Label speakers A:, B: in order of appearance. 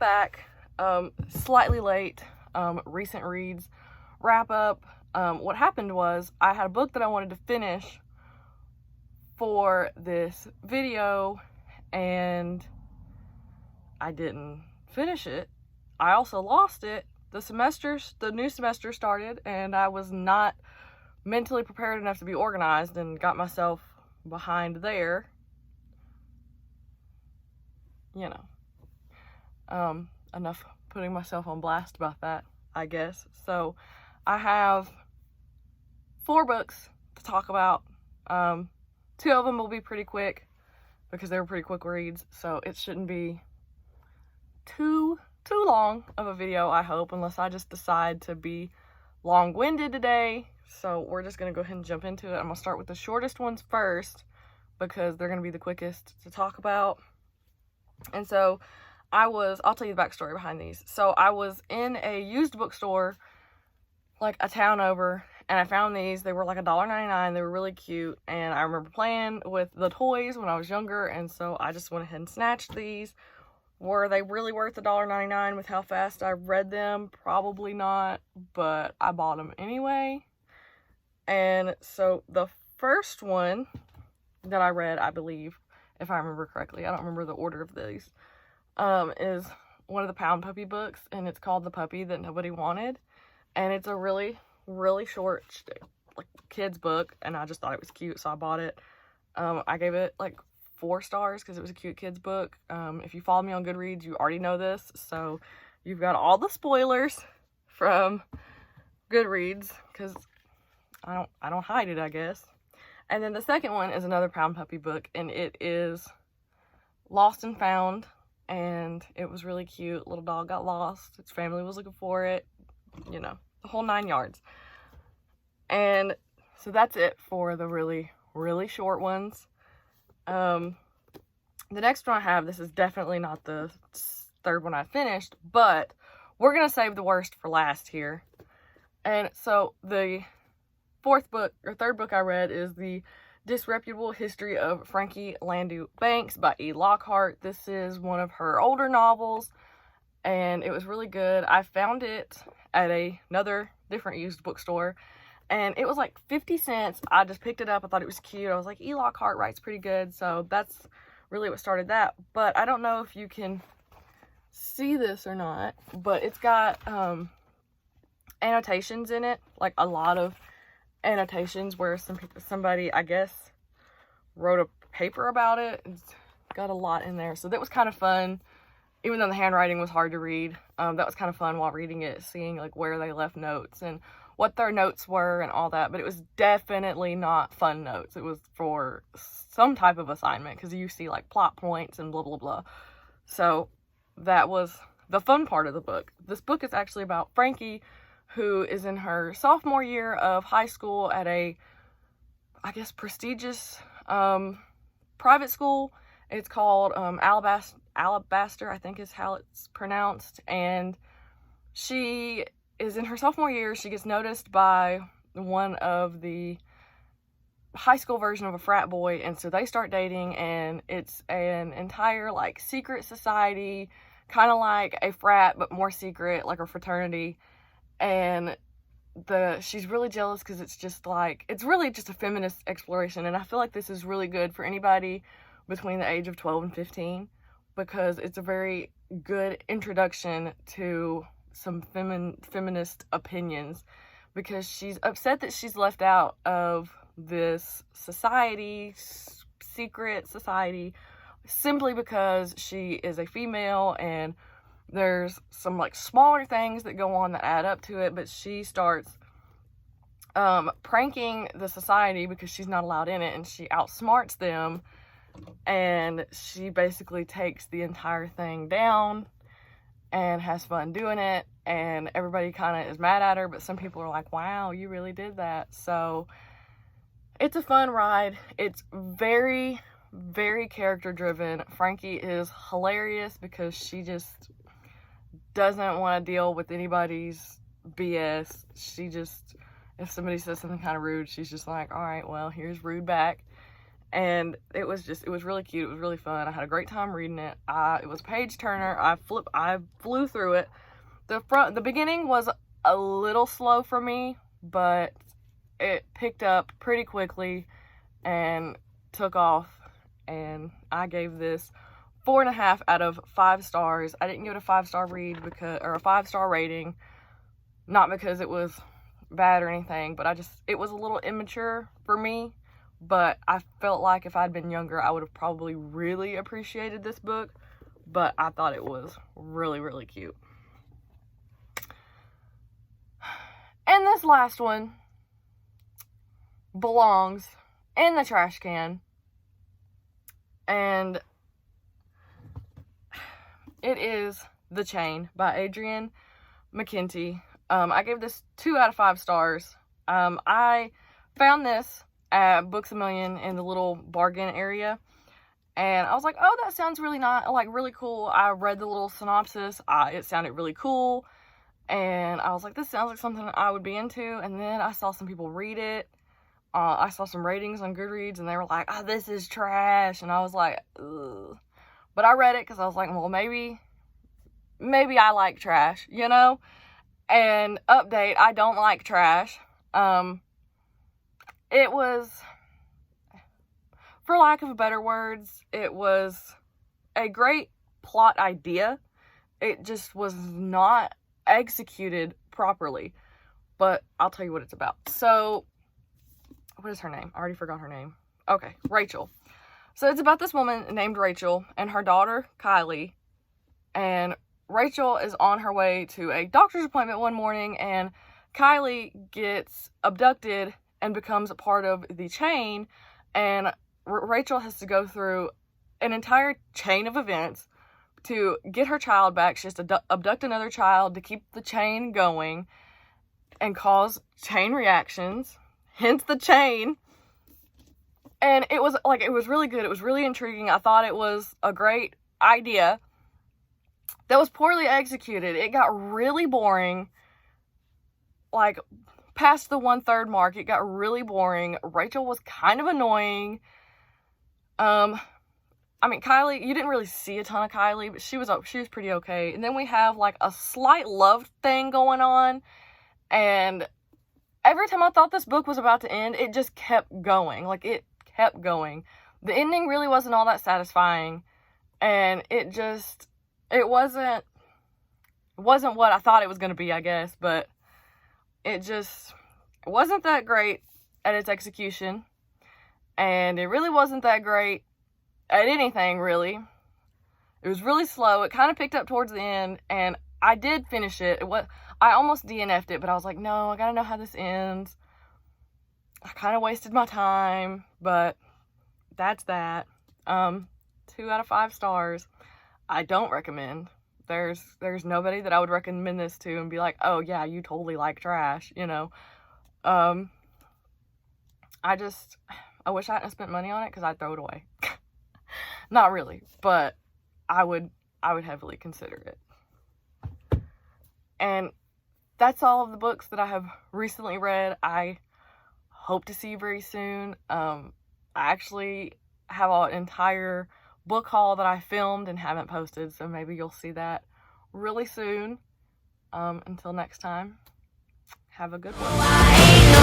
A: back, slightly late, recent reads wrap up. What happened was I had a book that I wanted to finish for this video, and I didn't finish it. I also lost it. The new semester started, and I was not mentally prepared enough to be organized and got myself behind there. You know, enough putting myself on blast about that, I guess. So I have 4 books to talk about. 2 of them will be pretty quick because they were pretty quick reads, so it shouldn't be too long of a video, I hope, unless I just decide to be long-winded today. So we're just gonna go ahead and jump into it. I'm gonna start with the shortest ones first because they're gonna be the quickest to talk about. And so I'll tell you the backstory behind these. So I was in a used bookstore, like a town over, and I found these. They were like $1.99. They were really cute, and I remember playing with the toys when I was younger, and so I just went ahead and snatched these. Were they really worth $1.99 with how fast I read them? Probably not, but I bought them anyway. And so the first one that I read, I believe, if I remember correctly, I don't remember the order of these, is one of the Pound Puppy books, and it's called The Puppy That Nobody Wanted. And it's a really, really short, like, kid's book, and I just thought it was cute, so I bought it. I gave it like 4 stars because it was a cute kid's book. If you follow me on Goodreads, you already know this, so you've got all the spoilers from Goodreads because I don't hide it, I guess. And then the second one is another Pound Puppy book, and it is Lost and Found, and it was really cute. Little dog got lost. Its family was looking for it. You know, the whole 9 yards. And so that's it for the really, really short ones. The next one I have, this is definitely not the third one I finished, but we're going to save the worst for last here. And so the third book I read is The Disreputable History of Frankie Landu Banks by E. Lockhart. This is one of her older novels, and it was really good. I found it at another different used bookstore, and it was like 50 cents. I just picked it up. I thought it was cute. I was like, E. Lockhart writes pretty good, so that's really what started that. But I don't know if you can see this or not, but it's got annotations in it, like a lot of annotations where somebody, I guess, wrote a paper about it. It's got a lot in there, so that was kind of fun. Even though the handwriting was hard to read, that was kind of fun while reading it, seeing like where they left notes and what their notes were and all that. But it was definitely not fun notes. It was for some type of assignment because you see like plot points and blah blah blah. So that was the fun part of the book. This book is actually about Frankie, who is in her sophomore year of high school at a, I guess, prestigious private school. It's called Alabaster, I think is how it's pronounced. And she is in her sophomore year. She gets noticed by one of the high school version of a frat boy, and so they start dating, and it's an entire like secret society, kind of like a frat but more secret, like a fraternity. And she's really jealous because it's really just a feminist exploration, and I feel like this is really good for anybody between the age of 12 and 15 because it's a very good introduction to some feminist opinions, because she's upset that she's left out of this secret society, simply because she is a female, and there's some like smaller things that go on that add up to it, but she starts pranking the society because she's not allowed in it, and she outsmarts them, and she basically takes the entire thing down and has fun doing it, and everybody kind of is mad at her, but some people are like, wow, you really did that. So it's a fun ride. It's very, very character driven. Frankie is hilarious because she just doesn't want to deal with anybody's BS. She just, if somebody says something kind of rude, she's just like, all right, well, here's rude back. And it was really cute. It was really fun. I had a great time reading it. It was a page turner. I flew through it. The beginning was a little slow for me, but it picked up pretty quickly and took off. And I gave this 4.5 out of 5 stars. I didn't give it a 5-star read or a 5-star rating, not because it was bad or anything, but it was a little immature for me. But I felt like if I'd been younger, I would have probably really appreciated this book. But I thought it was really, really cute. And this last one belongs in the trash can. And it is The Chain by Adrienne Mckinty. I gave this 2 out of 5 stars. I found this at Books A Million in the little bargain area, and I was like, oh, that sounds really really cool. I read the little synopsis. It sounded really cool, and I was like, this sounds like something I would be into. And then I saw some people read it. I saw some ratings on Goodreads, and they were like, oh, this is trash. And I was like, ugh. But I read it because I was like, well, maybe I like trash, you know? And update, I don't like trash. It was, for lack of better words, it was a great plot idea. It just was not executed properly. But I'll tell you what it's about. So, what is her name? I already forgot her name. Okay, Rachel. So it's about this woman named Rachel and her daughter, Kylie. And Rachel is on her way to a doctor's appointment one morning, and Kylie gets abducted and becomes a part of the chain, and Rachel has to go through an entire chain of events to get her child back. She has to abduct another child to keep the chain going and cause chain reactions, hence the chain. And it was really good. It was really intriguing. I thought it was a great idea that was poorly executed. It got really boring. Past the 1/3 mark, it got really boring. Rachel was kind of annoying. Kylie, you didn't really see a ton of Kylie, but she was pretty okay. And then we have a slight love thing going on, and every time I thought this book was about to end, it just kept going. It kept going. The ending really wasn't all that satisfying, and it wasn't what I thought it was going to be, I guess, but it wasn't that great at its execution, and it really wasn't that great at anything, really. It was really slow. It kind of picked up towards the end, and I did finish it. I almost DNF'd it, but I was like, no, I gotta know how this ends. I kind of wasted my time, but that's that. 2 out of 5 stars. I don't recommend. There's nobody that I would recommend this to and be like, oh yeah, you totally like trash, you know. I wish I hadn't spent money on it because I'd throw it away. Not really, but I would heavily consider it. And that's all of the books that I have recently read. I hope to see you very soon. I actually have an entire book haul that I filmed and haven't posted, so maybe you'll see that really soon. Until next time, have a good one.